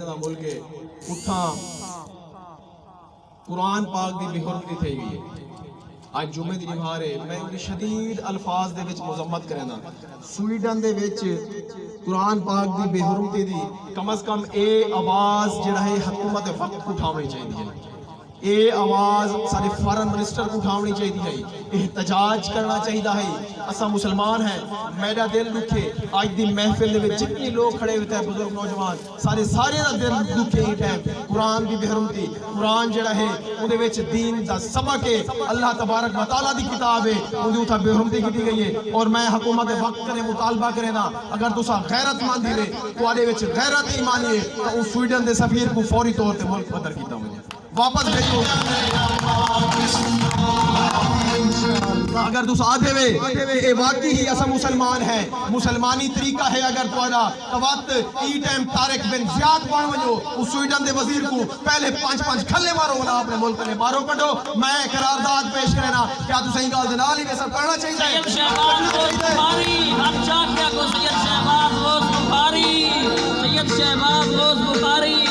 ملک اٹھا قرآن پاک دی بےحرمتی تھی گئی آج جمعے دی نماز ہے میں انہی شدید الفاظ دے وچ مذمت کرنا سویڈن دے وچ قرآن پاک دی بےحرمتی دی کم از کم اے آواز جڑا ہے حکومت وقت اٹھاونی چاہیے اے آواز سارے فارن منسٹر کو اٹھاونی چاہیے ہے احتجاج کرنا چاہیے ہے اسا مسلمان ہیں میرا دل دکھے آج دی محفل دے جتنے لوگ کھڑے ہوتے ہیں بزرگ نوجوان سارے دا دل دکھے ہی ٹائم قرآن دی بےحرمتی قرآن جڑا ہے اون دے وچ دین دا سبق ہے اللہ تبارک و تعالی دی کتاب ہے اون دی اتھا بےحرمتی کی گئی ہے اور میں حکومت وقت نے مطالبہ کرنا اگر تسا غیرت مند ہی تواڈے وچ غیرت ایمانی ہے تو اس سویڈن دے سفیر کو فوری طور تے ملک بدر کیتا ہوئے واپس بھیجو اگر تس آدھے وے اے واقعی ہی اسا مسلمان ہیں مسلمانی طریقہ ہے اگر تواڈا توات ای ٹائم طارق بن زیاد بن ونجو اس سویڈن دے وزیر کو پہلے 5 کھلے مارو نا اپنے ملک نے مارو کڈو میں قرارداد پیش کرنا کیا تو صحیح گل دے نال ہی ویسا کرنا چاہیے سید شہباز روز بخاری ہم چاہتے ہیں کو سید شہباز روز بخاری سید شہباز روز بخاری